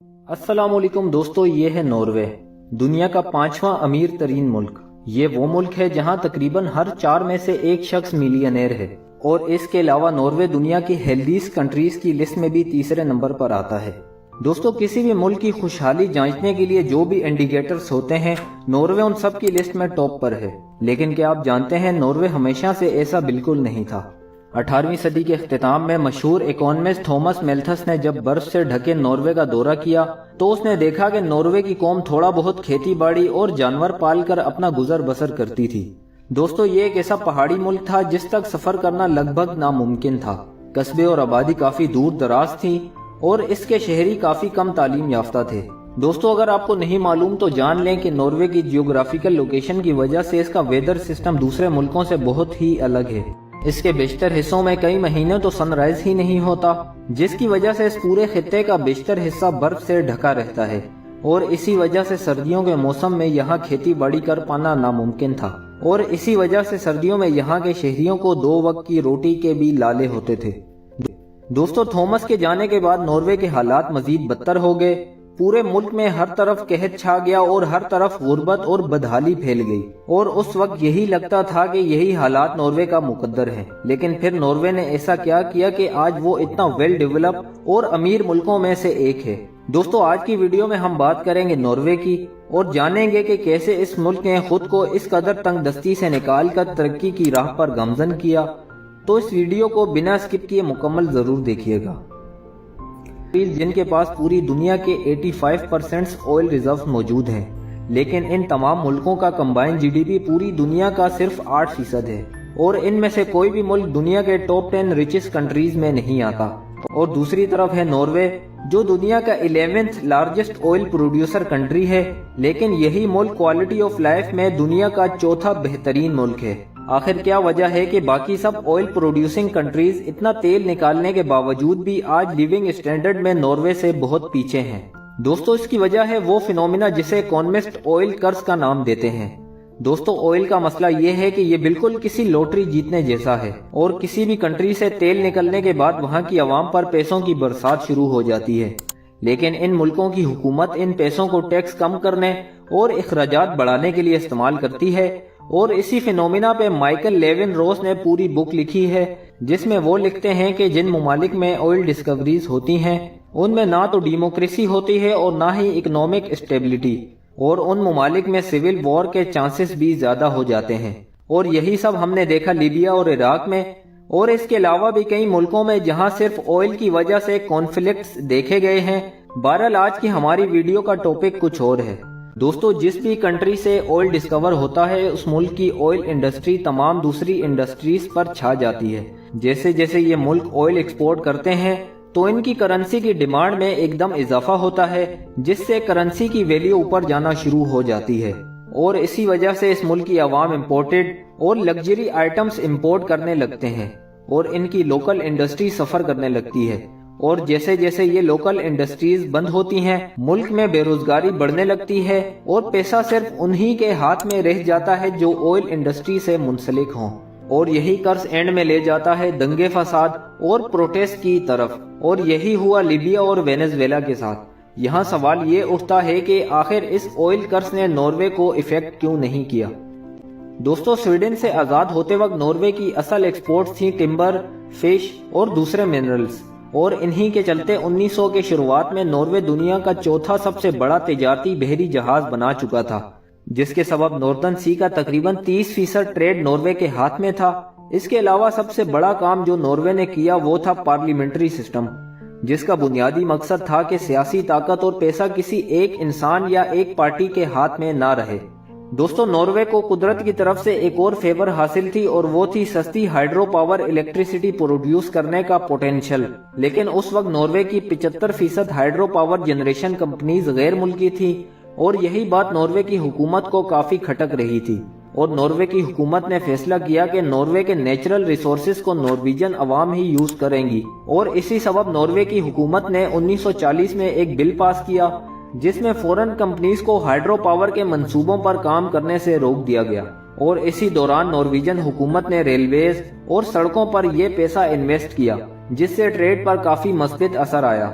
अस्सलाम वालेकुम दोस्तों, ये है नॉर्वे, दुनिया का 5वां अमीर तरीन मुल्क। ये वो मुल्क है जहां तकरीबन हर 4 में से एक शख्स मिलियनेयर है और इसके अलावा नॉर्वे दुनिया की हेल्दीस्ट कंट्रीज की लिस्ट में भी तीसरे नंबर पर आता है। दोस्तों, किसी भी मुल्क की खुशहाली जांचने के लिए जो भी इंडिकेटर्स होते हैं, नॉर्वे उन सब की लिस्ट में टॉप पर है। लेकिन क्या आप जानते हैं, नॉर्वे हमेशा से ऐसा बिल्कुल नहीं था। 18वीं सदी के इख्तिताम में मशहूर इकोनॉमिस्ट थॉमस मैल्थस ने जब बर्फ से ढके नॉर्वे का दौरा किया तो उसने देखा कि नॉर्वे की कौम थोड़ा बहुत खेती बाड़ी और जानवर पालकर अपना गुजर बसर करती थी। दोस्तों, ये एक ऐसा पहाड़ी मुल्क था जिस तक सफर करना लगभग नामुमकिन था। कस्बे और आबादी काफी दूर दराज थी और इसके शहरी काफी कम तालीम याफ्ता थे। दोस्तों, अगर आपको नहीं मालूम तो जान लें कि नॉर्वे की जियोग्राफिकल लोकेशन की वजह से इसका वेदर सिस्टम दूसरे मुल्कों से बहुत ही अलग है। इसके बेशतर हिस्सों में कई महीने तो सनराइज ही नहीं होता, जिसकी वजह से इस पूरे खित्ते का बेशतर हिस्सा बर्फ से ढका रहता है और इसी वजह से सर्दियों के मौसम में यहाँ खेती बाड़ी कर पाना नामुमकिन था और इसी वजह से सर्दियों में यहाँ के शहरियों को 2 वक्त की रोटी के भी लाले होते थे। दोस्तों, थॉमस के जाने के बाद नॉर्वे के हालात मजीद बदतर हो गए। पूरे मुल्क में हर तरफ कहत छा गया और हर तरफ गुर्बत और बदहाली फैल गई और उस वक्त यही लगता था कि यही हालात नॉर्वे का मुकद्दर है। लेकिन फिर नॉर्वे ने ऐसा क्या किया कि आज वो इतना वेल डेवलप और अमीर मुल्कों में से एक है। दोस्तों, आज की वीडियो में हम बात करेंगे नॉर्वे की और जानेंगे कि कैसे इस मुल्क ने खुद को इस कदर तंगदस्ती से निकाल कर तरक्की की राह पर गामजन किया। तो इस वीडियो को बिना स्किप किए मुकम्मल जरूर देखिएगा। जिनके पास पूरी दुनिया के 85% ऑयल रिजर्व मौजूद हैं, लेकिन इन तमाम मुल्कों का कंबाइंड जीडीपी पूरी दुनिया का सिर्फ 8% है और इनमें से कोई भी मुल्क दुनिया के टॉप 10 रिचेस्ट कंट्रीज में नहीं आता। और दूसरी तरफ है नॉर्वे, जो दुनिया का 11th largest oil producer country है, लेकिन यही मुल्क क्वालिटी ऑफ लाइफ में दुनिया का चौथा बेहतरीन मुल्क है। आखिर क्या वजह है कि बाकी सब ऑयल प्रोड्यूसिंग कंट्रीज इतना तेल निकालने के बावजूद भी आज लिविंग स्टैंडर्ड में नॉर्वे से बहुत पीछे हैं? दोस्तों, इसकी वजह है वो फिनोमिना जिसे इकोनॉमिस्ट ऑयल कर्स का नाम देते हैं। दोस्तों, ऑयल का मसला ये है कि ये बिल्कुल किसी लॉटरी जीतने जैसा है और किसी भी कंट्री से तेल निकलने के बाद वहाँ की आवाम पर पैसों की बरसात शुरू हो जाती है। लेकिन इन मुल्कों की हुकूमत इन पैसों को टैक्स कम करने और अखराजात बढ़ाने के लिए इस्तेमाल करती है और इसी फिनोमिना पे माइकल लेविन रॉस ने पूरी बुक लिखी है, जिसमें वो लिखते हैं कि जिन ममालिक में ऑयल डिस्कवरीज होती हैं उनमें ना तो डेमोक्रेसी होती है और ना ही इकोनॉमिक स्टेबिलिटी, और उन ममालिक में सिविल वॉर के चांसेस भी ज्यादा हो जाते हैं। और यही सब हमने देखा लीबिया और इराक में, और इसके अलावा भी कई मुल्कों में जहां सिर्फ ऑयल की वजह से कॉन्फ्लिक्ट्स देखे गए हैं। बहरहाल, आज की हमारी वीडियो का टॉपिक कुछ और है। दोस्तों, जिस भी कंट्री से ऑयल डिस्कवर होता है उस मुल्क की ऑयल इंडस्ट्री तमाम दूसरी इंडस्ट्रीज पर छा जाती है। जैसे जैसे ये मुल्क ऑयल एक्सपोर्ट करते हैं तो इनकी करेंसी की डिमांड में एकदम इजाफा होता है, जिससे करेंसी की वैल्यू ऊपर जाना शुरू हो जाती है और इसी वजह से इस मुल्क की आवाम इम्पोर्टेड और लग्जरी आइटम्स इम्पोर्ट करने लगते हैं और इनकी लोकल इंडस्ट्री सफर करने लगती है। और जैसे जैसे ये लोकल इंडस्ट्रीज बंद होती हैं, मुल्क में बेरोजगारी बढ़ने लगती है और पैसा सिर्फ उन्हीं के हाथ में रह जाता है जो ऑयल इंडस्ट्री से मुंसलिक हों, और यही कर्ज एंड में ले जाता है दंगे फसाद और प्रोटेस्ट की तरफ। और यही हुआ लीबिया और वेनेजुएला के साथ। यहाँ सवाल ये उठता है कि आखिर इस ऑयल कर्ज ने नॉर्वे को इफेक्ट क्यों नहीं किया? दोस्तों, स्वीडन से आजाद होते वक्त नॉर्वे की असल एक्सपोर्ट्स थी टिम्बर, फिश और दूसरे मिनरल्स, और इन्हीं के चलते 1900 के शुरुआत में नॉर्वे दुनिया का चौथा सबसे बड़ा तिजारती बहरी जहाज बना चुका था, जिसके सबब नॉर्दर्न सी का तकरीबन 30% ट्रेड नॉर्वे के हाथ में था। इसके अलावा सबसे बड़ा काम जो नॉर्वे ने किया वो था पार्लियामेंट्री सिस्टम, जिसका बुनियादी मकसद था कि सियासी ताकत और पैसा किसी एक इंसान या एक पार्टी के हाथ में ना रहे। दोस्तों, नॉर्वे को कुदरत की तरफ से एक और फेवर हासिल थी और वो थी सस्ती हाइड्रो पावर इलेक्ट्रिसिटी प्रोड्यूस करने का पोटेंशियल। लेकिन उस वक्त नॉर्वे की 75% हाइड्रो पावर जनरेशन कंपनीज गैर मुल्की थी और यही बात नॉर्वे की हुकूमत को काफी खटक रही थी। और नॉर्वे की हुकूमत ने फैसला किया कि नॉर्वे के नेचुरल रिसोर्सेज को नॉर्वेजियन अवाम ही यूज करेंगी, और इसी सबब नॉर्वे की हुकूमत ने 1940 में एक बिल पास किया जिसमें फॉरेन कंपनीज को हाइड्रो पावर के मंसूबों पर काम करने से रोक दिया गया। और इसी दौरान नॉर्वेजियन हुकूमत ने रेलवेज और सड़कों पर यह पैसा इन्वेस्ट किया, जिससे ट्रेड पर काफी मस्बत असर आया।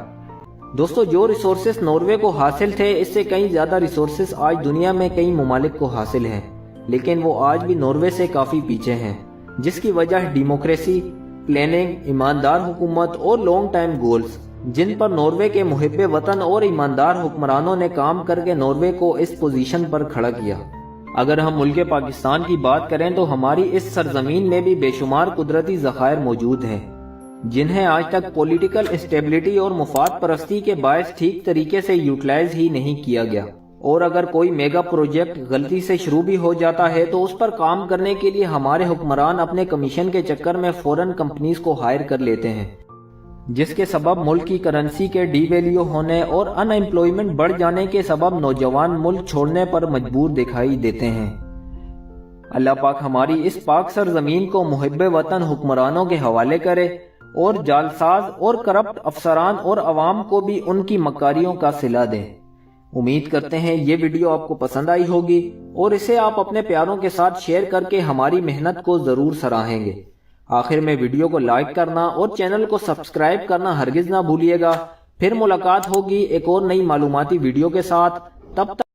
दोस्तों, जो रिसोर्सेस नॉर्वे को हासिल थे, इससे कई ज्यादा रिसोर्सेस आज दुनिया में कई ममालिक को हासिल हैं, लेकिन वो आज भी नॉर्वे से काफी पीछे हैं, जिसकी वजह डेमोक्रेसी, प्लानिंग, ईमानदार हुकूमत और लॉन्ग टाइम गोल्स, जिन पर नॉर्वे के मुहिब्बे वतन और ईमानदार हुक्मरानों ने काम करके नॉर्वे को इस पोजीशन पर खड़ा किया। अगर हम मुल्क पाकिस्तान की बात करें तो हमारी इस सरजमीन में भी बेशुमार कुदरती ज़खायर मौजूद हैं, जिन्हें आज तक पॉलिटिकल स्टेबिलिटी और मुफाद परस्ती के बायस ठीक तरीके से यूटिलाइज ही नहीं किया गया। और अगर कोई मेगा प्रोजेक्ट गलती से शुरू भी हो जाता है तो उस पर काम करने के लिए हमारे हुक्मरान अपने कमीशन के चक्कर में फॉरेन कंपनीज को हायर कर लेते हैं, जिसके सबब मुल्क की करेंसी के डीवैल्यू होने और अनएम्प्लॉयमेंट बढ़ जाने के सबब नौजवान मुल्क छोड़ने पर मजबूर दिखाई देते हैं। अल्लाह पाक हमारी इस पाक सरजमीन को मुहिब्बे वतन हुक्मरानों के हवाले करे और जालसाज और करप्ट अफसरान और अवाम को भी उनकी मकारियों का सिला दें। उम्मीद करते हैं ये वीडियो आपको पसंद आई होगी और इसे आप अपने प्यारों के साथ शेयर करके हमारी मेहनत को जरूर सराहेंगे। आखिर में वीडियो को लाइक करना और चैनल को सब्सक्राइब करना हरगिज ना भूलिएगा। फिर मुलाकात होगी एक और नई मालूमाती वीडियो के साथ। तब तक